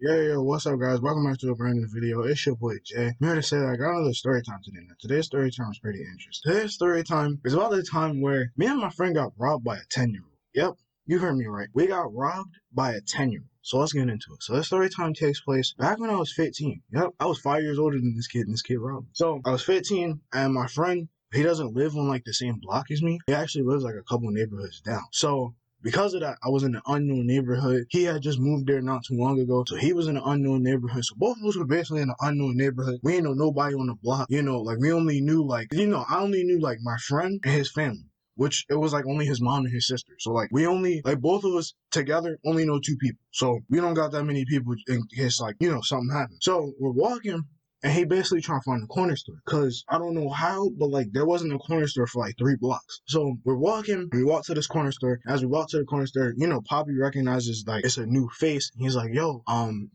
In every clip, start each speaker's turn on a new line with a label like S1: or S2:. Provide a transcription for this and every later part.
S1: Yo, what's up, guys? Welcome back to a brand new video. It's your boy Jay. I'm here to say that I got another story time today. Now, today's story time is pretty interesting. Today's story time is about the time where me and my friend got robbed by a 10-year-old. Yep, you heard me right. We got robbed by a 10-year-old. So let's get into it. So this story time takes place back when I was 15. Yep, I was 5 years older than this kid, and this kid robbed me. So I was 15, and my friend, he doesn't live on like the same block as me. He actually lives like a couple neighborhoods down. So because of that, I was in an unknown neighborhood. He had just moved there not too long ago, so he was in an unknown neighborhood. So both of us were basically in an unknown neighborhood. We ain't know nobody on the block. Like we only knew I only knew like my friend and his family, which it was like only his mom and his sister. So like we only, like both of us together only know two people. So we don't got that many people in case something happens. So we're walking, and he basically trying to find a corner store. Cause I don't know how, but like there wasn't a corner store for like 3 blocks. So we're walking, we walk to this corner store. As we walk to the corner store, Poppy recognizes like it's a new face. He's like, yo,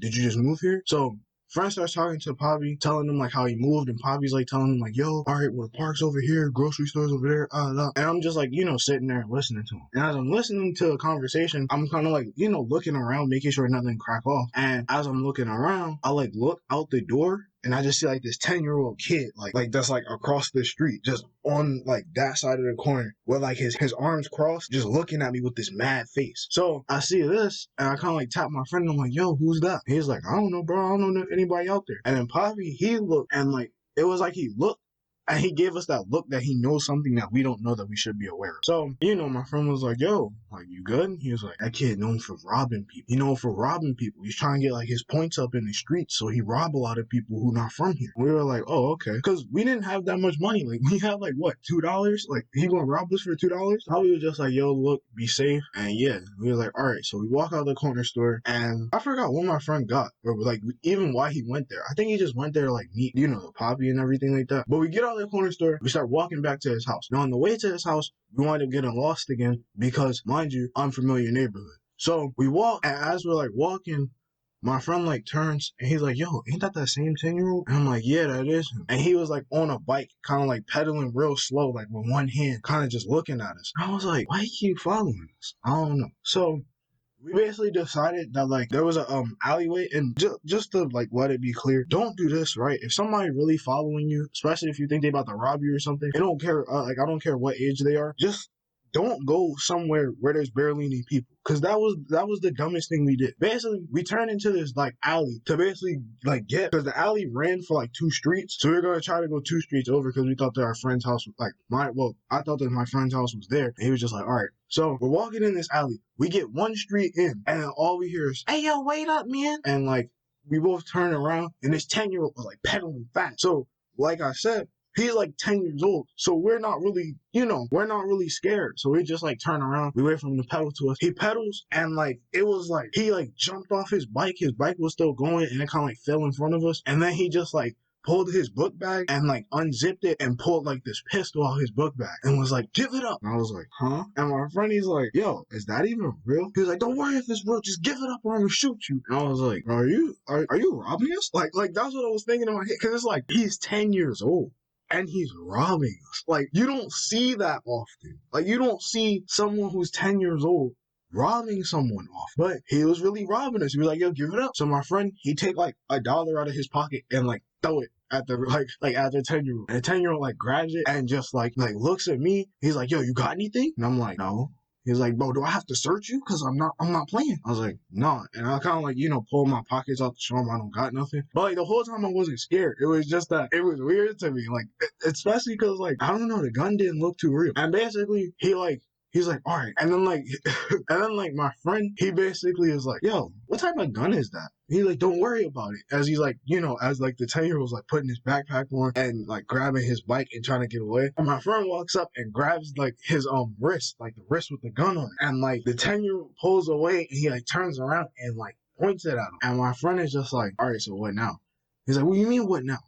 S1: did you just move here? So friend starts talking to Poppy, telling him like how he moved, and Poppy's like telling him like, yo, all right, well, the park's over here, grocery store's over there, And I'm just like, sitting there listening to him. And as I'm listening to a conversation, I'm kind of like, looking around, making sure nothing crack off. And as I'm looking around, I like look out the door, and I just see like this 10-year-old kid, like that's like across the street, just on like that side of the corner, with like his arms crossed, just looking at me with this mad face. So I see this, and I kind of like tap my friend. And I'm like, yo, who's that? He's like, I don't know, bro. I don't know anybody out there. And then Poppy, he looked, and like it was like he looked, and he gave us that look that he knows something that we don't know that we should be aware of. So, my friend was like, yo, like, you good? He was like, that kid known for robbing people. He known for robbing people. He's trying to get, like, his points up in the streets, so he rob a lot of people who not from here. We were like, oh, okay. Because we didn't have that much money. Like, we had, like, what, $2? Like, he gonna rob us for $2? Probably was just like, yo, look, be safe. And yeah, we were like, all right. So we walk out of the corner store, and I forgot what my friend got, or, like, even why he went there. I think he just went there to, like, meet, the Poppy and everything like that. But we get out of the corner store, we start walking back to his house. Now, on the way to his house, we wind up getting lost again because, mind you, unfamiliar neighborhood. So we walk, and as we're like walking, my friend like turns, and he's like, yo, ain't that same 10-year-old? And I'm like, yeah, that is him. And he was like on a bike, kind of like pedaling real slow, like with one hand, kind of just looking at us. I was like, why you keep following us? I don't know. So we basically decided that like there was a alleyway, and just to like let it be clear, don't do this, right? If somebody really following you, especially if you think they about to rob you or something, I don't care, I don't care what age they are, just don't go somewhere where there's barely any people. Cause that was the dumbest thing we did. Basically, we turned into this like alley to basically like cause the alley ran for like 2 streets. So we were gonna try to go 2 streets over because we thought that our friend's house was I thought that my friend's house was there. And he was just like, all right. So we're walking in this alley. We get 1 street in, and then all we hear is, hey yo, wait up, man. And like we both turn around, and this 10-year-old was like pedaling fast. So like I said, he's like 10 years old, so we're not really, we're not really scared. So we just like turn around, we wait for him to pedal to us. He pedals, and like it was like he like jumped off his bike. His bike was still going, and it kind of like fell in front of us. And then he just like pulled his book bag and like unzipped it and pulled like this pistol out his book bag and was like, give it up. And I was like, huh? And my friend, he's like, yo, is that even real? He was like, don't worry if it's real, just give it up or I'm gonna shoot you. And I was like, are you robbing us? Like that's what I was thinking in my head, because it's like he's 10 years old. And he's robbing us. Like, you don't see that often. Like, you don't see someone who's 10 years old robbing someone off. But he was really robbing us. He was like, yo, give it up. So my friend, he take like $1 out of his pocket and like throw it at the at the 10-year-old. And the 10-year-old like grabs it and just like looks at me. He's like, yo, you got anything? And I'm like, no. He's like, bro, do I have to search you? Cause I'm not playing. I was like, nah. And I kind of like, pull my pockets out to show him I don't got nothing. But like the whole time I wasn't scared. It was just that it was weird to me. Like, especially cause like, I don't know, the gun didn't look too real. And basically he's like, all right. And then like my friend, he basically is like, yo, what type of gun is that? He's like, don't worry about it. As he's like, as like the 10-year-old was like putting his backpack on and like grabbing his bike and trying to get away. And my friend walks up and grabs like his wrist, like the wrist with the gun on it. And like the 10-year-old pulls away, and he like turns around and like points it at him. And my friend is just like, all right, so what now? He's like, what do you mean what now?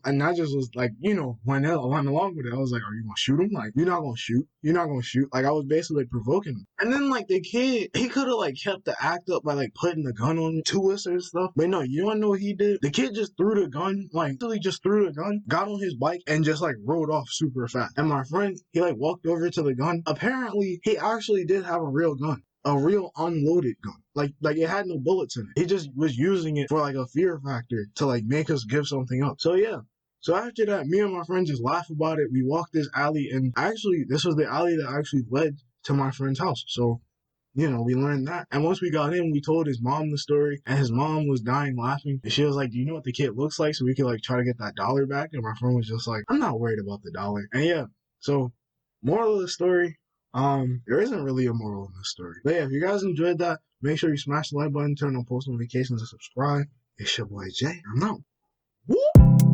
S1: And I just was like, went along with it. I was like, are you gonna shoot him? Like, you're not gonna shoot. You're not gonna shoot. Like, I was basically like provoking him. And then like the kid, he could have like kept the act up by like putting the gun on to us and stuff. But no, you wanna know what he did? The kid just threw the gun, like literally just threw the gun, got on his bike, and just like rode off super fast. And my friend, he like walked over to the gun. Apparently, he actually did have a real gun. a real unloaded gun. Like it had no bullets in it. He just was using it for like a fear factor to like make us give something up. So yeah. So after that, me and my friend just laugh about it. We walked this alley, and actually, this was the alley that actually led to my friend's house. So, we learned that. And once we got in, we told his mom the story, and his mom was dying laughing. And she was like, "Do you know what the kid looks like? So we could like try to get that dollar back." And my friend was just like, "I'm not worried about the dollar." And yeah, so moral of the story, there isn't really a moral in this story. But yeah, if you guys enjoyed that, make sure you smash the like button, turn on post notifications, and subscribe. It's your boy Jay. I'm out. Woo!